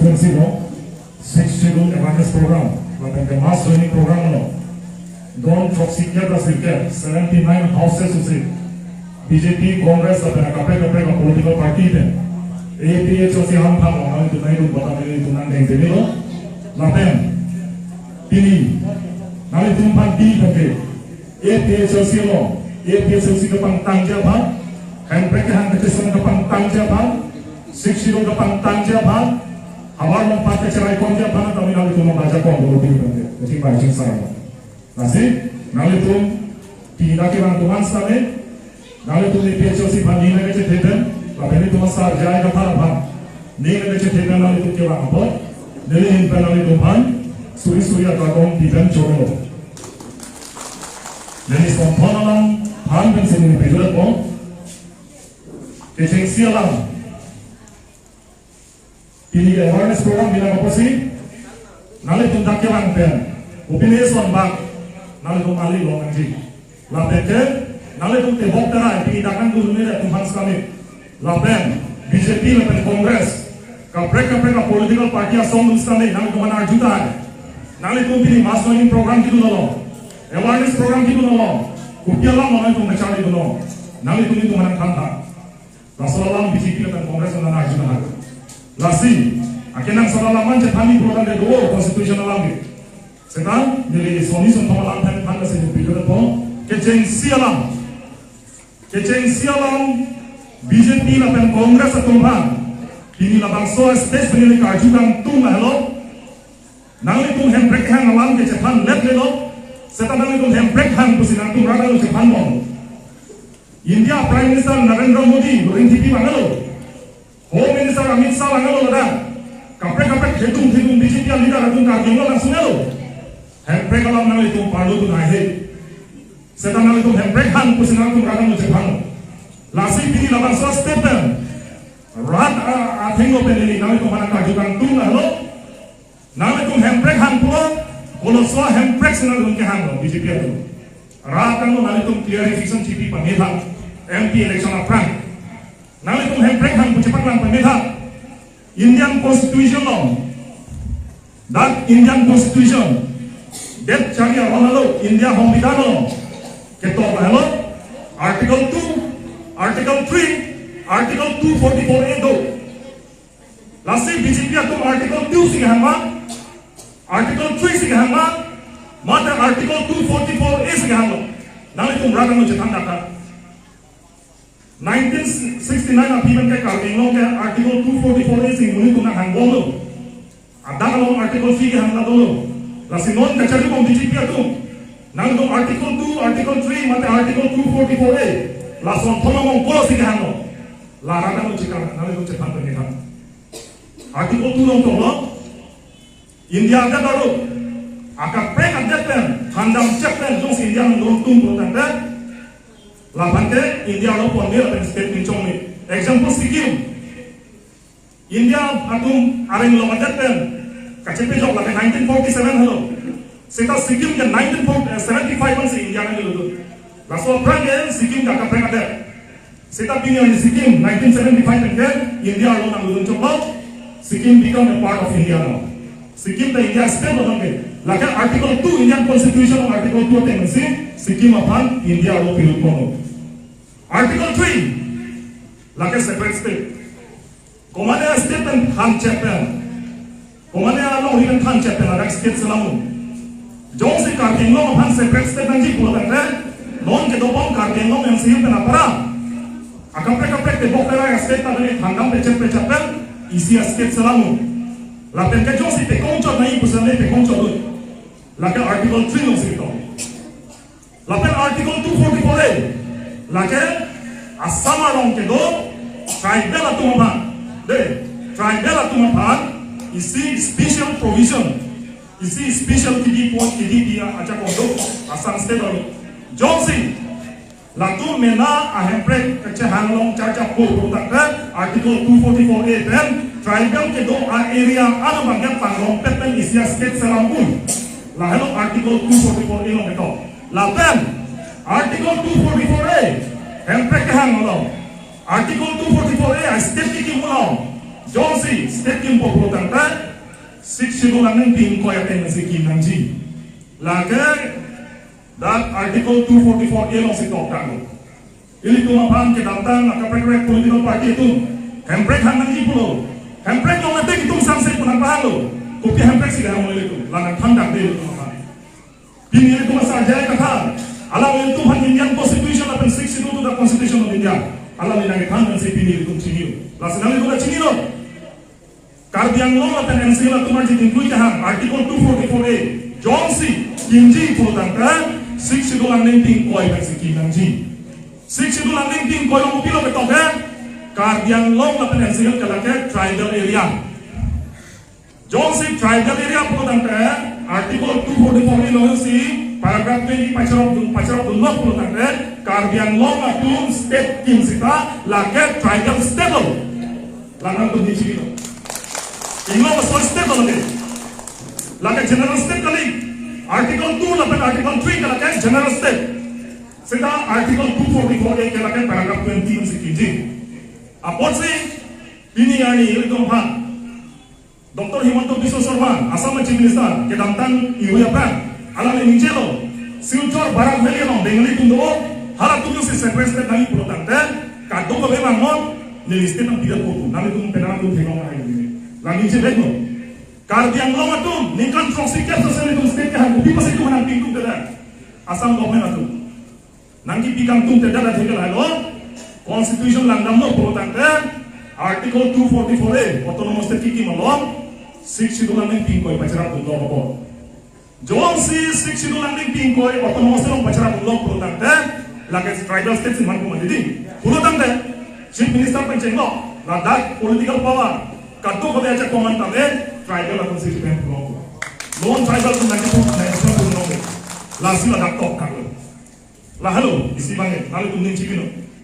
constituency no 6 schedule awareness program like the mass training program no don't toxic the circuit 79 houses to see BJP Congress अपना कपड़े का political party है APHOC हम था हमारे तो नहीं तो बता मेरे तो ना नहीं देने लो लापें तीनी नाले तुम pan ती करके APHOC लो APHOC का पंतांग जापा handbrake hand kesan ka pantang japan 60 ka pantang japan hawar mo pate cerai kon japan kami nali tu membaca kon dulu di bende jadi baca sama nasi nali tu tidak kira tuan sane nali tu ni PHOC bani na ke theten labeni tu masar jai ka thar bhan ni na ke theten nali tu kira apa nali in nali tu bhan suri ka kon diben choro nali somponalam bhan ben sini bejulat ko Kecing sialang ini awareness program bila apa sih nali tundak kerang pen opini son bang nali tum ali lo nanti lapeke nali tum tebok terai di dakan dulu ni tum hans kami lapen BJP lapen Kongres kaprek political party asong kami nali tum mana juta nali tum pilih mass training program gitu loh awareness program gitu loh kupialah mana tum mencari dulu nali tum itu mana kanta Rasulullah BJP dan Kongres dan Arjuna Lasi, akhirnya Rasulullah manja kami program de dua konstitusional lagi. Sekarang jadi solusi untuk melantai tanda sini pikir itu keceng sialam BJP dan Kongres atau bang ini labang soal stage penilai keajukan tu mahalo. Nanti tu handbrake hang alam ke Jepang left lelo. Sekarang nanti tu handbrake hang tu sinar tu rada lu Jepang bom. India Prime Minister Narendra Modi loring TV bangalo Home Minister Amit Shah bangalo lada kapre khetung BJP leader atung karjenglo langsung lo handbrake alam nang itu parlo tu nahe setan nang itu handbrake han pusinang tu radang Jepang lasi pini labang so statement rat athengo peneli nang itu mana kajukan tu lo nang itu handbrake han polo so handbrake sinang tu ke han BJP tu rat kan nang itu clarification TV pamela MP election apprang nang itu handbrake hang cepat lang pamela Indian Constitution law that Indian Constitution that charia holalo India Hombidan law keto bahalo Article 2 Article 3 Article 244A do lasi BJP atum Article 2 sig hama Article 3 sig hama mata Article 244A sig hama nang itu merata no cetan data 1969 apiman ke kartenglo ke Article 244A sing muni kuna hanggolo ada kalau Article 3 ke hangla dolo lasi non kacari kom BJP atum nang itu Article 2 Article 3 mata Article 244A lason thoma mong ko sig hanglo larada no cekan nang itu cetan pengitan Article 2 no tolo India ada baru akan pek adjustment handam cekten jong India menurut tumbuh tanda Lapante India lo ponir pen state mincong ni example Sikkim India atum areng lo adjustment kacepe jok lape 1947 halo seta Sikkim ke 1975 man se India nang lo laso prang Sikkim ka pek ada seta pini Sikkim 1975 ke India lo nang lo chok Sikkim become a part of India now Sikkim the India state lo nang laka Article 2 Indian Constitution Article 2 ten si Sikkim upon India lo pilot kono Article 3 laka separate state komane state and han chapter komane ala hiran han chapter ada state selamu jong si karting lo han separate state nanti pulo tanda non ke dopong karting lo yang sihir pena para akapre te bokera state tadi handam chapter isi state selamu lapen ke jong si te koncho nahi pusane te koncho do laka Article 3 no sito lapen Article 244A laka asama long ke do tribal atumapa de tribal atumapa isi special provision isi special TD point TD dia aja kondo asam state do josi latu mena ahempre kacha hanglong caca po takta Article 244A dan tribal ke do area ano banyak panglong pepen isi state selampun lahelo Article 244A lo beto lapen Article 244A hempre ke hang lo Article 244A state ki mo Johnsi state kim po tangta 6 schedule ang ping ko yaten si Kim Nangji lage that article 244A long si tokang ili tumapang ke datang akaprek political party itu hemprek hang Nangji pulo hemprek long ate itu samse punang pahalo kopi hemprek si gahang itu lanang thandak de itu mapa bini itu masa jaya kata alam itu han Indian constitution apen 62 to the constitution of India alam ini nang si bini itu chinio lasinang itu chinio Kardiang long apen NCL tumar ji include kahang article 244A John C Kimji pulutangka 6 schedule ang ting koi versi Kim Nangji 6 schedule ang ting koi long upilo betok Kardiang long apen NCL kalake tribal area John C tribal area pulutangka article 244A long si paragraph 20 pacarop dunlok pulutangka Kardiang long atum state Kim sita lake tribal stable lanang tu dichino Inglo was first step on it. Like a general step kali. Article 2 like article 3 like general step. Sida article 244 ke like paragraph 20 se kiji. Apot se ini yani ilkom ha. Dr. Himanto Biswa Sharma Assam Chief Minister ke damtan iuya pan. Alam ni chelo. Silchor Barak Valley no Bengali tundo hala tundo se sequester nani protante. Kadong ko memang no ni state ng tidak ko. Nami tum penang tum thekong ai. Lagi cebekno, kardiang long atum, nikan proxy capture sel itu state kan, ubi masih itu menang pintu tidak, asam government atum, nanti pikang tum tidak ada tinggal halo, constitution langdam no protante, article 244A, autonomous state kiki malong, 6 schedule langdam pingkoi pacara tundo apa, John C 6 schedule langdam pingkoi autonomous state pacara tundo protante, lagi tribal state sih mampu mandiri, protante, chief minister pencengok, ladak political power. Kadang kau aja komentar tribal atau sih kan pulau, non tribal tu nanti pun nasional pulau, langsung ada top kalau, lah halo isi banget, lalu tu nih cipino.